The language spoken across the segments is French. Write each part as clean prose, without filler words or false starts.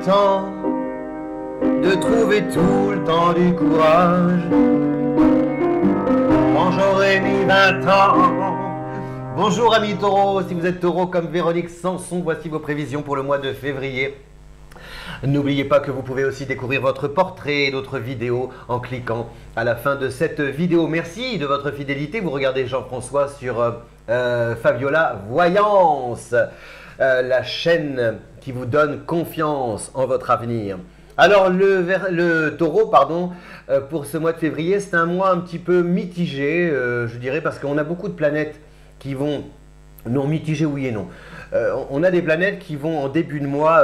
temps de trouver tout le temps du courage quand j'aurai mis 20 ans. Bonjour amis taureaux, si vous êtes taureau comme Véronique Sanson, voici vos prévisions pour le mois de février. N'oubliez pas que vous pouvez aussi découvrir votre portrait et d'autres vidéos en cliquant à la fin de cette vidéo. Merci de votre fidélité. Vous regardez Jean-François sur Fabiola Voyance, la chaîne qui vous donne confiance en votre avenir. Alors le taureau, pardon, pour ce mois de février, c'est un mois un petit peu mitigé, je dirais, parce qu'on a beaucoup de planètes qui vont, non mitigé oui et non, on a des planètes qui vont en début de mois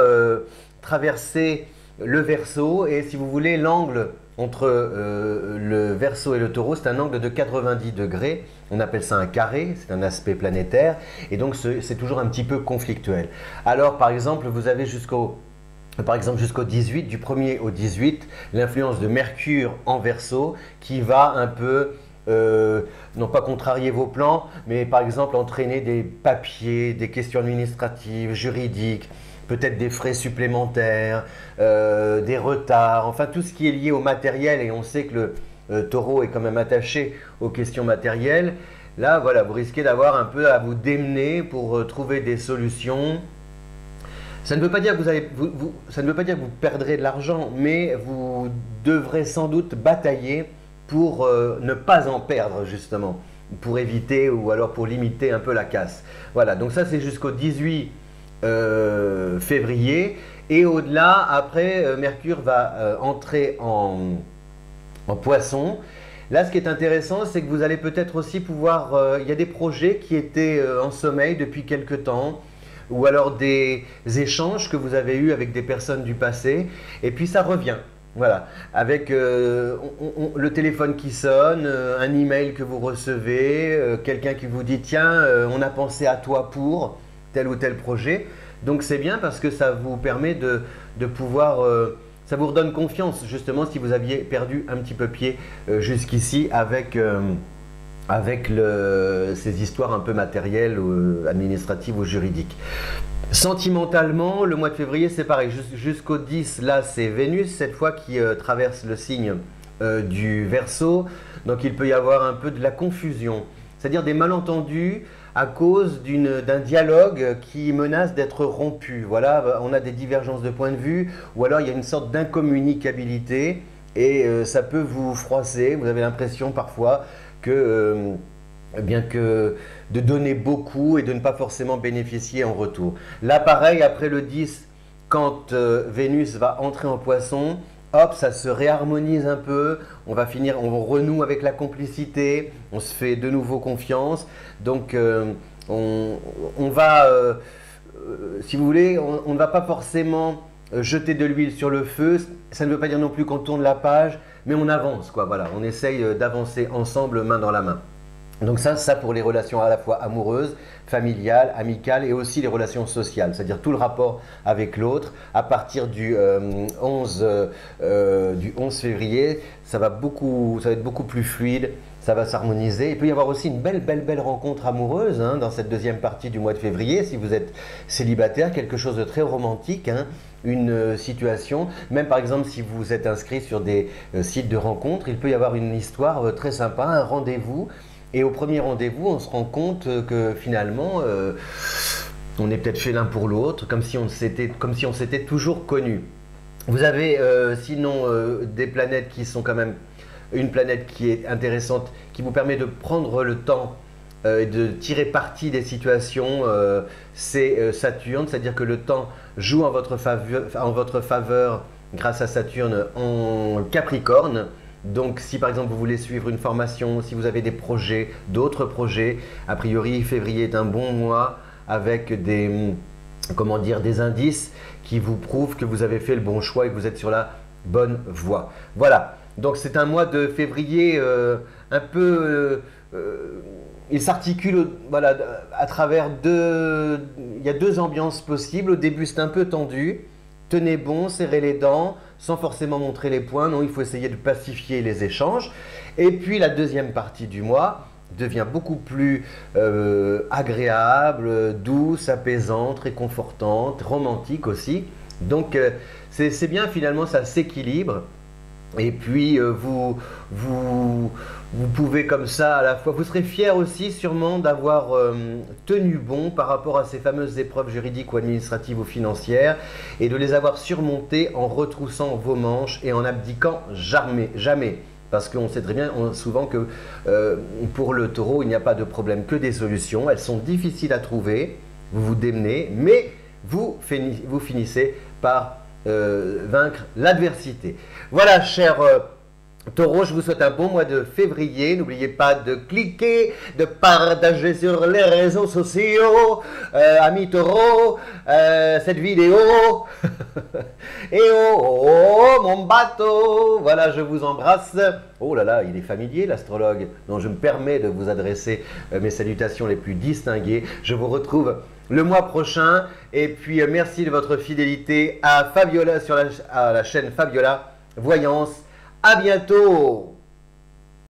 traverser le Verseau, et si vous voulez, l'angle entre le Verseau et le Taureau, c'est un angle de 90 degrés, on appelle ça un carré, c'est un aspect planétaire, et donc c'est toujours un petit peu conflictuel. Alors par exemple, vous avez jusqu'au 18, du 1er au 18, l'influence de Mercure en Verseau qui va un peu, non pas contrarier vos plans, mais par exemple entraîner des papiers, des questions administratives, juridiques, peut-être des frais supplémentaires, des retards, enfin tout ce qui est lié au matériel, et on sait que le taureau est quand même attaché aux questions matérielles. Là, voilà, vous risquez d'avoir un peu à vous démener pour trouver des solutions. Ça ne veut pas dire que ça ne veut pas dire que vous perdrez de l'argent, mais vous devrez sans doute batailler pour ne pas en perdre, justement, pour éviter ou alors pour limiter un peu la casse. Voilà, donc ça c'est jusqu'au 18 février, et au-delà, après, Mercure va entrer en Poisson. Là, ce qui est intéressant, c'est que vous allez peut-être aussi pouvoir, il y a des projets qui étaient en sommeil depuis quelque temps, ou alors des échanges que vous avez eus avec des personnes du passé, et puis ça revient. Voilà, avec le téléphone qui sonne, un email que vous recevez, quelqu'un qui vous dit « Tiens, on a pensé à toi pour tel ou tel projet ». Donc c'est bien parce que ça vous permet de pouvoir, ça vous redonne confiance justement si vous aviez perdu un petit peu pied jusqu'ici avec ces histoires un peu matérielles, administratives ou juridiques. Sentimentalement, le mois de février, c'est pareil. Jusqu'au 10, là, c'est Vénus, cette fois, qui traverse le signe du Verseau. Donc, il peut y avoir un peu de la confusion, c'est-à-dire des malentendus à cause d'un dialogue qui menace d'être rompu. Voilà, on a des divergences de point de vue, ou alors il y a une sorte d'incommunicabilité, et ça peut vous froisser. Vous avez l'impression parfois que de donner beaucoup et de ne pas forcément bénéficier en retour. Là, pareil, après le 10, quand Vénus va entrer en Poisson, hop, ça se réharmonise un peu, on renoue avec la complicité, on se fait de nouveau confiance. Donc, on va, si vous voulez, on ne va pas forcément jeter de l'huile sur le feu. Ça ne veut pas dire non plus qu'on tourne la page, mais on avance, quoi. Voilà, on essaye d'avancer ensemble, main dans la main. Donc ça pour les relations à la fois amoureuses, familiales, amicales, et aussi les relations sociales, c'est-à-dire tout le rapport avec l'autre. À partir du 11 février, ça va être beaucoup plus fluide, ça va s'harmoniser. Il peut y avoir aussi une belle rencontre amoureuse dans cette deuxième partie du mois de février, si vous êtes célibataire, quelque chose de très romantique, une situation, même par exemple si vous êtes inscrit sur des sites de rencontres, il peut y avoir une histoire très sympa, un rendez-vous. Et au premier rendez-vous, on se rend compte que finalement, on est peut-être fait l'un pour l'autre, comme si on s'était toujours connus. Vous avez sinon des planètes qui sont quand même, une planète qui est intéressante, qui vous permet de prendre le temps et de tirer parti des situations, c'est Saturne, c'est-à-dire que le temps joue en votre faveur grâce à Saturne en Capricorne. Donc si par exemple vous voulez suivre une formation, si vous avez des projets, d'autres projets, a priori février est un bon mois avec des indices qui vous prouvent que vous avez fait le bon choix et que vous êtes sur la bonne voie. Voilà, donc c'est un mois de février un peu, il s'articule voilà, à travers il y a deux ambiances possibles. Au début c'est un peu tendu. Tenez bon, serrez les dents, sans forcément montrer les poings. Non, il faut essayer de pacifier les échanges. Et puis la deuxième partie du mois devient beaucoup plus agréable, douce, apaisante, réconfortante, romantique aussi. Donc c'est bien finalement, ça s'équilibre. Et puis vous pouvez comme ça à la fois, vous serez fier aussi sûrement d'avoir tenu bon par rapport à ces fameuses épreuves juridiques ou administratives ou financières et de les avoir surmontées en retroussant vos manches et en abdiquant jamais. Parce qu'on sait très bien souvent que pour le taureau, il n'y a pas de problème que des solutions. Elles sont difficiles à trouver, vous vous démenez, mais vous finissez par vaincre l'adversité. Voilà, cher Taureau, je vous souhaite un bon mois de février. N'oubliez pas de cliquer, de partager sur les réseaux sociaux, amis Taureau, cette vidéo. Et oh, mon bateau. Voilà, je vous embrasse. Oh là là, il est familier l'astrologue. Donc je me permets de vous adresser mes salutations les plus distinguées. Je vous retrouve le mois prochain. Et puis merci de votre fidélité à Fabiola à la chaîne Fabiola Voyance. À bientôt!